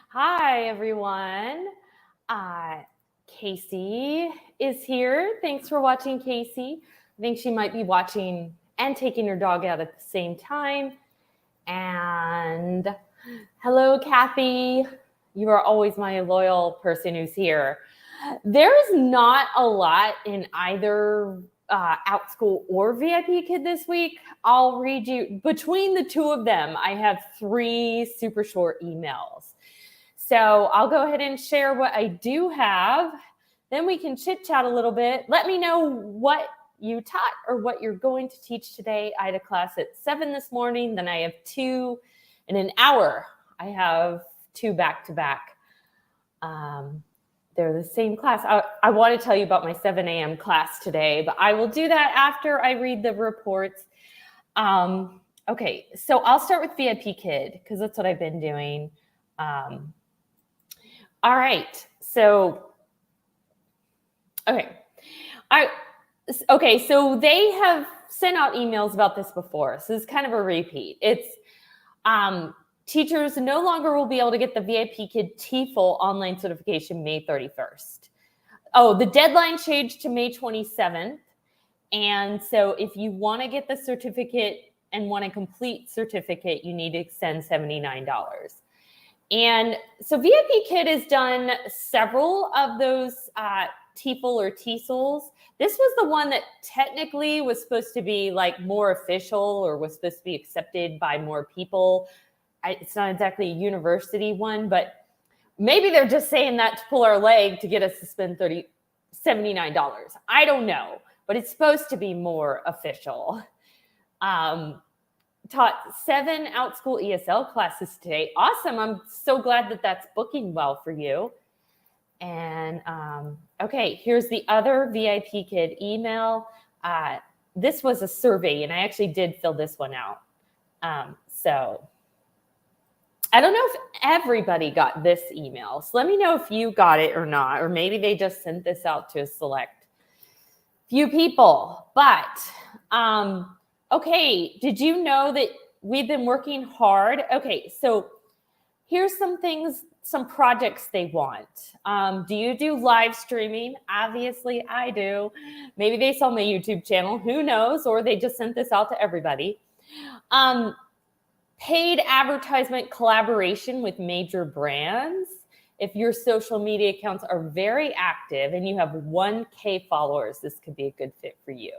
Hi, everyone. Casey is here. Thanks for watching, Casey. I think she might be watching and taking her dog out at the same time. And hello, Kathy. You are always my loyal person who's here. There is not a lot in either Outschool or VIPKID this week. I'll read you, between the two of them, I have 3 super short emails. So I'll go ahead and share what I do have. Then we can chit chat a little bit. Let me know what you taught or what you're going to teach today. I had a class at 7 this morning. Then I have 2 in an hour. I have 2 back to back. They're the same class. I want to tell you about my 7 a.m. class today, but I will do that after I read the reports. Okay, so I'll start with VIPKID because that's what I've been doing. All right, so, okay, so they have sent out emails about this before, so this is kind of a repeat. It's teachers no longer will be able to get the VIPKID TEFL online certification May 31st. Oh, the deadline changed to May 27th, and so if you want to get the certificate and want a complete certificate, you need to extend $79. And so VIPKID has done several of those TEFL or TESOLs. This was the one that technically was supposed to be like more official or was supposed to be accepted by more people. It's not exactly a university one, but maybe they're just saying that to pull our leg to get us to spend $79. I don't know, but it's supposed to be more official. Taught 7 Outschool ESL classes today. Awesome. I'm so glad that that's booking well for you. And okay, here's the other VIPKID email. This was a survey, and I actually did fill this one out. So I don't know if everybody got this email. So let me know if you got it or not, or maybe they just sent this out to a select few people. But okay, did you know that we've been working hard? Okay, so here's some things, some projects they want. Do you do live streaming? Obviously, I do. Maybe they saw my YouTube channel, who knows, or they just sent this out to everybody. Paid advertisement collaboration with major brands. If your social media accounts are very active and you have 1K followers, this could be a good fit for you.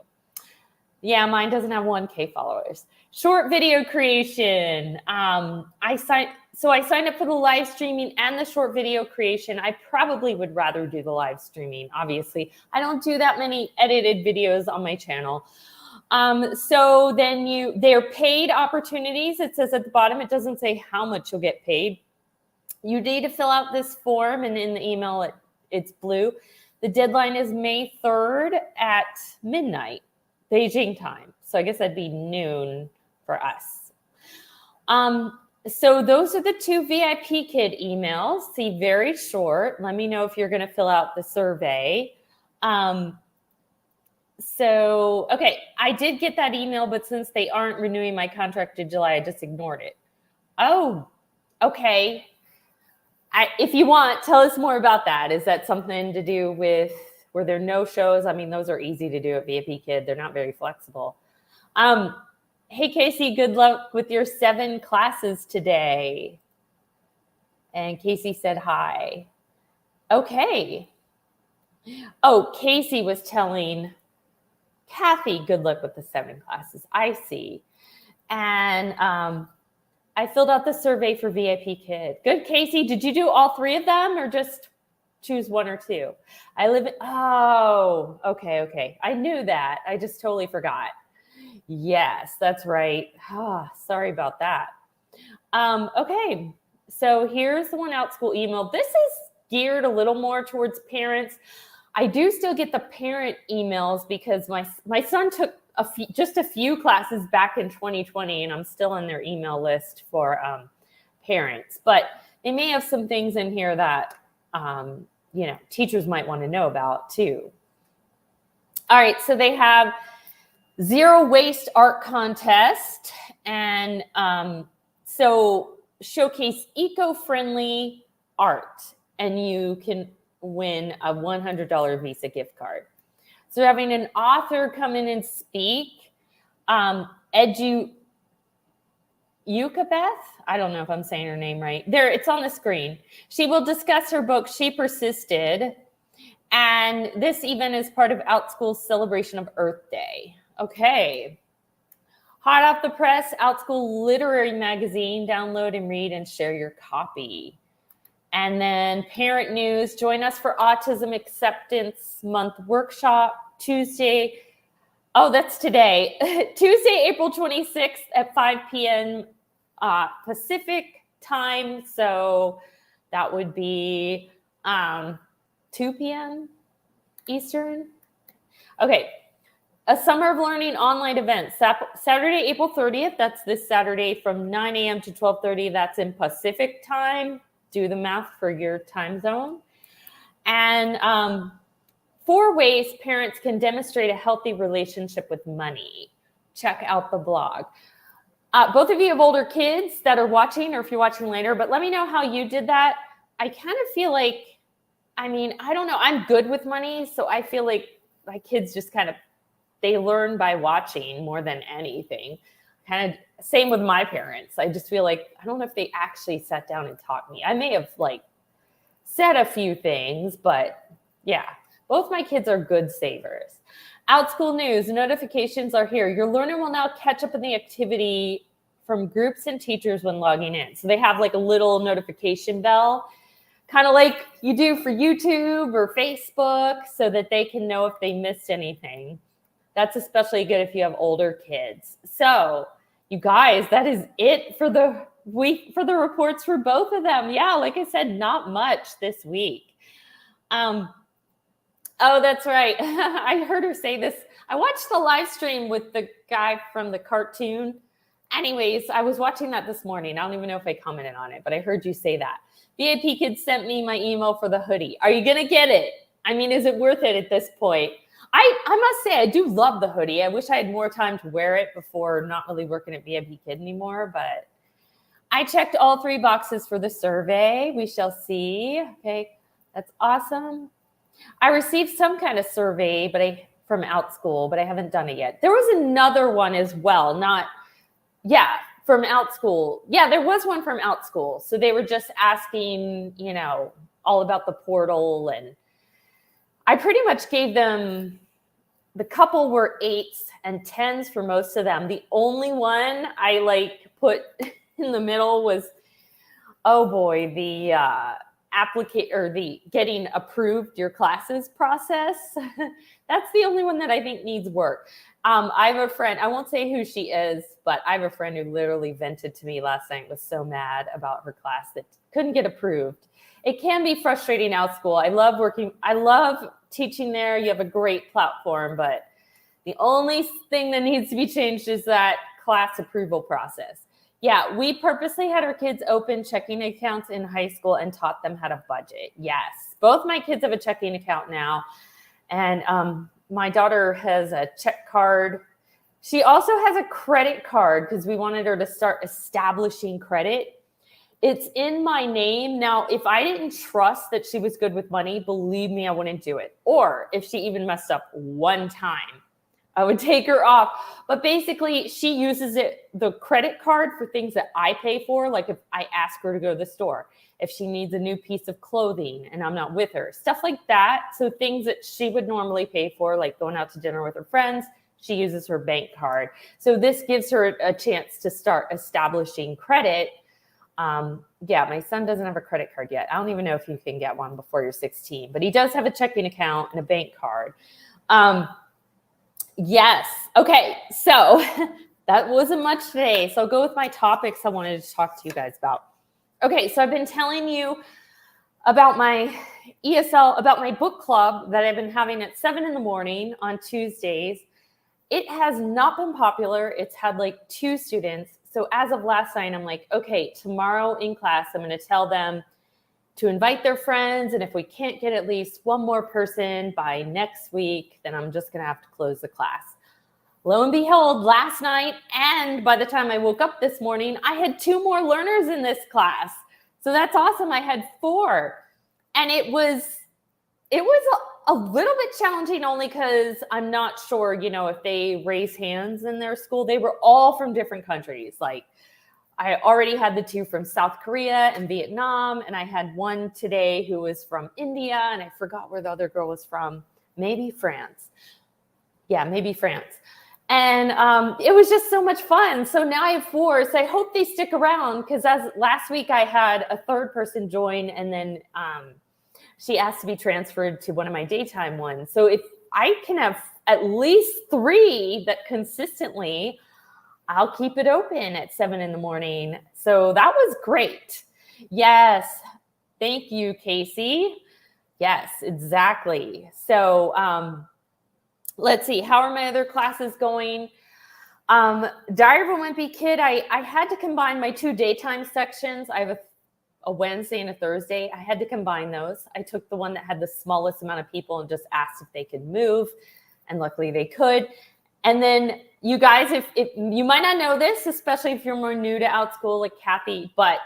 Yeah, mine doesn't have 1K followers. Short video creation. I signed up for the live streaming and the short video creation. I probably would rather do the live streaming, obviously. I don't do that many edited videos on my channel. So then they're paid opportunities. It says at the bottom, it doesn't say how much you'll get paid. You need to fill out this form, and in the email, it's blue. The deadline is May 3rd at midnight. Beijing time. So I guess that'd be noon for us. So those are the 2 VIPKID emails. See, very short. Let me know if you're going to fill out the survey. So, okay, I did get that email, but since they aren't renewing my contract in July, I just ignored it. Oh, okay. If you want, tell us more about that. Is that something to do with, were there no shows? I mean, those are easy to do at VIPKID. They're not very flexible. Hey, Casey, good luck with your 7 classes today. And Casey said hi. Okay. Oh, Casey was telling Kathy, good luck with the 7 classes. I see. And I filled out the survey for VIPKID. Good, Casey. Did you do all 3 of them or just choose 1 or 2? Oh, okay. I knew that. I just totally forgot. Yes, that's right. Sorry about that. Okay, so here's the one Outschool email. This is geared a little more towards parents. I do still get the parent emails because my son took just a few classes back in 2020, and I'm still on their email list for parents. But they may have some things in here that teachers might want to know about too. All right, so they have zero waste art contest, and so showcase eco-friendly art, and you can win a $100 Visa gift card. So we're having an author come in and speak, VIPKID. I don't know if I'm saying her name right. There, it's on the screen. She will discuss her book, She Persisted. And this event is part of Outschool's celebration of Earth Day. Okay. Hot off the press, Outschool Literary Magazine. Download and read and share your copy. And then parent news. Join us for Autism Acceptance Month workshop Tuesday. Oh, that's today. Tuesday, April 26th at 5 p.m. Pacific time. So that would be 2 p.m. Eastern. Okay. A Summer of Learning online event. Saturday, April 30th. That's this Saturday from 9 a.m. to 12:30. That's in Pacific time. Do the math for your time zone. And 4 ways parents can demonstrate a healthy relationship with money. Check out the blog. Both of you have older kids that are watching, or if you're watching later, but let me know how you did that. I kind of feel like, I don't know. I'm good with money, so I feel like my kids just kind of, they learn by watching more than anything. Kind of same with my parents. I just feel like, I don't know if they actually sat down and taught me. I may have said a few things, but yeah, both my kids are good savers. Outschool news, notifications are here. Your learner will now catch up in the activity from groups and teachers when logging in. So they have a little notification bell, kind of like you do for YouTube or Facebook, so that they can know if they missed anything. That's especially good if you have older kids. So you guys, that is it for the week, for the reports for both of them. Yeah, like I said, not much this week. Oh, that's right. I heard her say this. I watched the live stream with the guy from the cartoon. Anyways, I was watching that this morning. I don't even know if I commented on it, but I heard you say that. VIPKID sent me my email for the hoodie. Are you going to get it? Is it worth it at this point? I must say, I do love the hoodie. I wish I had more time to wear it before not really working at VIPKID anymore, but I checked all 3 boxes for the survey. We shall see. Okay, that's awesome. I received some kind of survey from Outschool, but I haven't done it yet. There was another one as well, from Outschool. Yeah, there was one from Outschool. So they were just asking, all about the portal, and I pretty much gave them, the couple were 8s and 10s for most of them. The only one I put in the middle was, oh boy, the the getting approved your classes process. That's the only one that I think needs work. I have a friend, I won't say who she is, but I have a friend who literally vented to me last night, was so mad about her class that couldn't get approved. It can be frustrating, Outschool. I love teaching there. You have a great platform, but the only thing that needs to be changed is that class approval process. Yeah, we purposely had our kids open checking accounts in high school and taught them how to budget. Yes, both my kids have a checking account now. And my daughter has a check card. She also has a credit card because we wanted her to start establishing credit. It's in my name. Now, if I didn't trust that she was good with money, believe me, I wouldn't do it. Or if she even messed up one time, I would take her off. But basically, she uses the credit card for things that I pay for. Like if I ask her to go to the store, if she needs a new piece of clothing and I'm not with her, stuff like that. So things that she would normally pay for, like going out to dinner with her friends, she uses her bank card. So this gives her a chance to start establishing credit. Yeah, my son doesn't have a credit card yet. I don't even know if you can get one before you're 16, but he does have a checking account and a bank card. Yes. Okay. So that wasn't much today. So I'll go with my topics I wanted to talk to you guys about. Okay. So I've been telling you about my ESL, about my book club that I've been having at 7 a.m. on Tuesdays. It has not been popular. It's had like 2 students. So as of last night, I'm like, okay, tomorrow in class, I'm going to tell them to invite their friends. And if we can't get at least one more person by next week, then I'm just going to have to close the class. Lo and behold, last night, and by the time I woke up this morning, I had 2 more learners in this class. So that's awesome. I had 4. And it was a little bit challenging only because I'm not sure, if they raise hands in their school. They were all from different countries. Like I already had the 2 from South Korea and Vietnam, and I had one today who was from India, and I forgot where the other girl was from. Maybe France. Yeah, maybe France. And it was just so much fun. So now I have 4. So I hope they stick around, because as last week I had a 3rd person join, and then she asked to be transferred to one of my daytime ones. So if I can have at least 3 that consistently, I'll keep it open at 7 in the morning. So that was great. Yes. Thank you, Casey. Yes, exactly. So let's see. How are my other classes going? Diary of a Wimpy Kid, I had to combine my 2 daytime sections. I have a Wednesday and a Thursday. I had to combine those. I took the one that had the smallest amount of people and just asked if they could move. And luckily they could. And then you guys, if you might not know this, especially if you're more new to Outschool like Kathy, but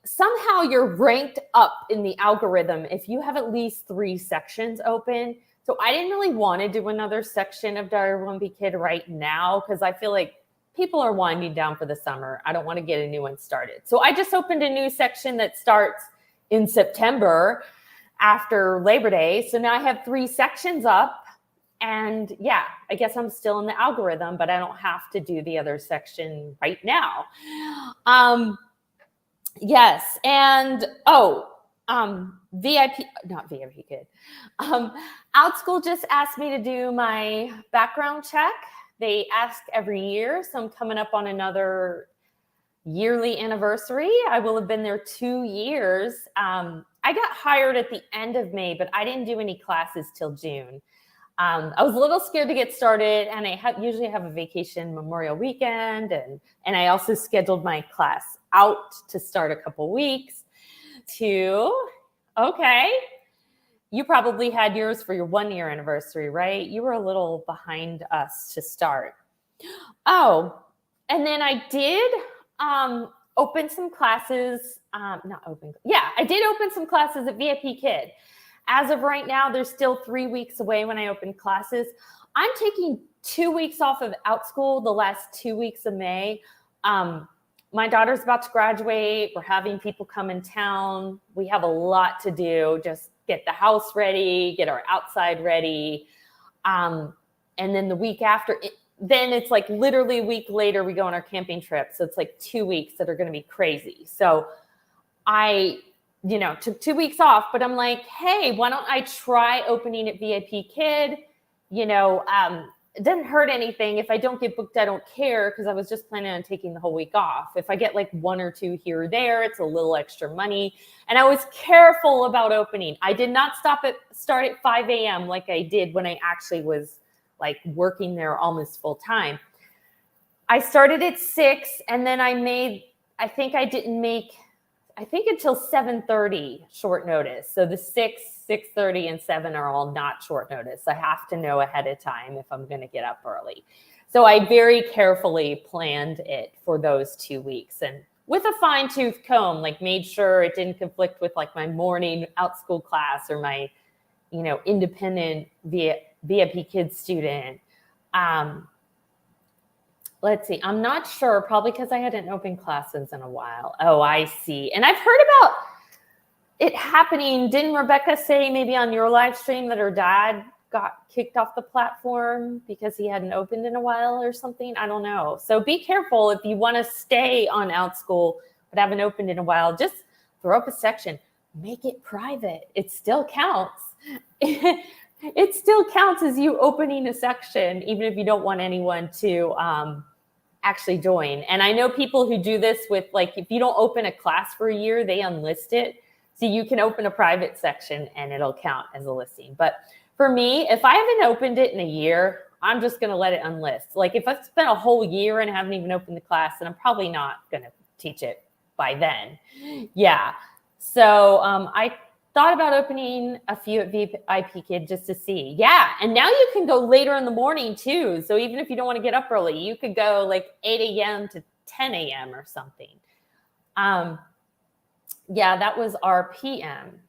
somehow you're ranked up in the algorithm if you have at least 3 sections open. So I didn't really want to do another section of Diary of a Wimpy Kid right now, because I feel like people are winding down for the summer. I don't want to get a new one started. So I just opened a new section that starts in September after Labor Day. So now I have 3 sections up. And yeah, I guess I'm still in the algorithm, but I don't have to do the other section right now. Yes. And VIPKID. Outschool just asked me to do my background check. They ask every year. So I'm coming up on another yearly anniversary. I will have been there 2 years. I got hired at the end of May, but I didn't do any classes till June. I was a little scared to get started, and I usually have a vacation Memorial weekend, and I also scheduled my class out to start a couple weeks. Okay. You probably had yours for your 1-year anniversary, right? You were a little behind us to start. Oh, and then I did open some classes. I did open some classes at VIPKID. As of right now, there's still 3 weeks away when I open classes. I'm taking 2 weeks off of Outschool the last 2 weeks of May. My daughter's about to graduate. We're having people come in town. We have a lot to do. Just get the house ready, get our outside ready. And then the week after, then it's like literally a week later, we go on our camping trip. So it's like 2 weeks that are going to be crazy. So I took 2 weeks off, but I'm like, hey, why don't I try opening at VIPKID? It doesn't hurt anything. If I don't get booked, I don't care, because I was just planning on taking the whole week off. If I get like 1 or 2 here or there, it's a little extra money. And I was careful about opening. I did not start at 5 a.m. like I did when I actually was like working there almost full time. I started at 6, and then I think until 7:30 short notice. So the 6, 6:30, and 7 are all not short notice. I have to know ahead of time if I'm going to get up early. So I very carefully planned it for those 2 weeks, and with a fine-tooth comb, like made sure it didn't conflict with like my morning Outschool class or my, independent VIPKID student. Let's see. I'm not sure, probably because I hadn't opened classes in a while. Oh, I see. And I've heard about it happening. Didn't Rebecca say maybe on your live stream that her dad got kicked off the platform because he hadn't opened in a while or something? I don't know. So be careful if you want to stay on Outschool but haven't opened in a while. Just throw up a section. Make it private. It still counts. It still counts as you opening a section, even if you don't want anyone to actually join. And I know people who do this with, like, if you don't open a class for a year, they unlist it. So you can open a private section and it'll count as a listing. But for me, if I haven't opened it in a year, I'm just going to let it unlist. Like if I've spent a whole year and haven't even opened the class, then I'm probably not going to teach it by then. Yeah. So Thought about opening a few at VIPKID just to see. Yeah, and now you can go later in the morning too. So even if you don't want to get up early, you could go like 8 a.m. to 10 a.m. or something. Yeah, that was our PM.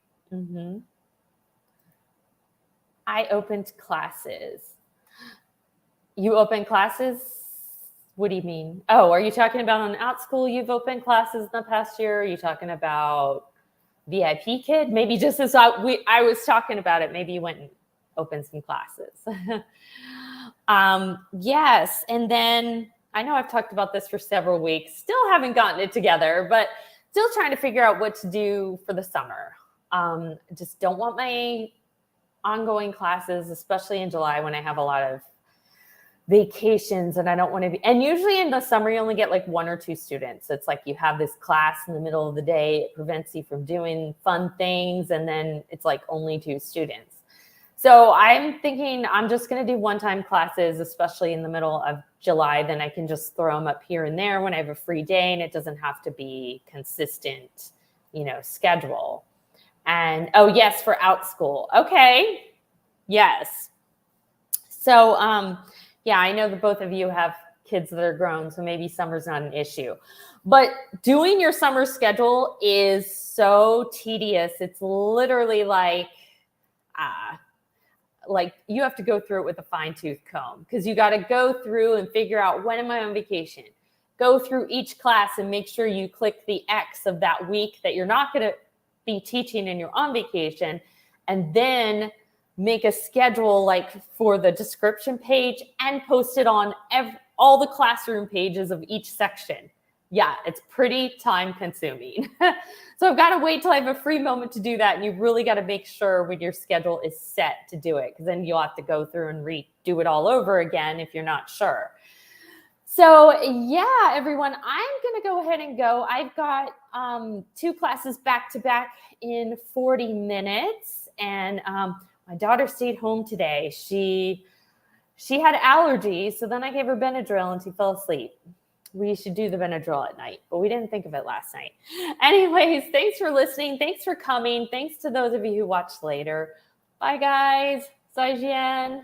I opened classes. You opened classes? What do you mean? Oh, are you talking about on Outschool you've opened classes in the past year? Are you talking about VIPKID? Maybe just as I was talking about it, maybe you went and opened some classes. Yes, and then I know I've talked about this for several weeks, still haven't gotten it together, but still trying to figure out what to do for the summer. Just don't want my ongoing classes, especially in July when I have a lot of vacations and I don't want to be, and usually in the summer, you only get like 1 or 2 students. So it's like you have this class in the middle of the day, it prevents you from doing fun things. And then it's like only 2 students. So I'm thinking I'm just going to do one-time classes, especially in the middle of July. Then I can just throw them up here and there when I have a free day and it doesn't have to be consistent, schedule. And oh yes, for Outschool. Okay. Yes. So, yeah, I know that both of you have kids that are grown, so maybe summer's not an issue. But doing your summer schedule is so tedious. It's literally like you have to go through it with a fine-tooth comb because you got to go through and figure out when am I on vacation. Go through each class and make sure you click the X of that week that you're not going to be teaching and you're on vacation, and then make a schedule like for the description page and post it on all the classroom pages of each section. Yeah, it's pretty time consuming. So I've got to wait till I have a free moment to do that. And you really got to make sure when your schedule is set to do it, because then you'll have to go through and redo it all over again if you're not sure. So yeah, everyone, I'm going to go ahead and go. I've got 2 classes back to back in 40 minutes. And my daughter stayed home today. She had allergies, so then I gave her Benadryl and she fell asleep. We should do the Benadryl at night, but we didn't think of it last night. Anyways, thanks for listening. Thanks for coming. Thanks to those of you who watched later. Bye, guys. Zaijian.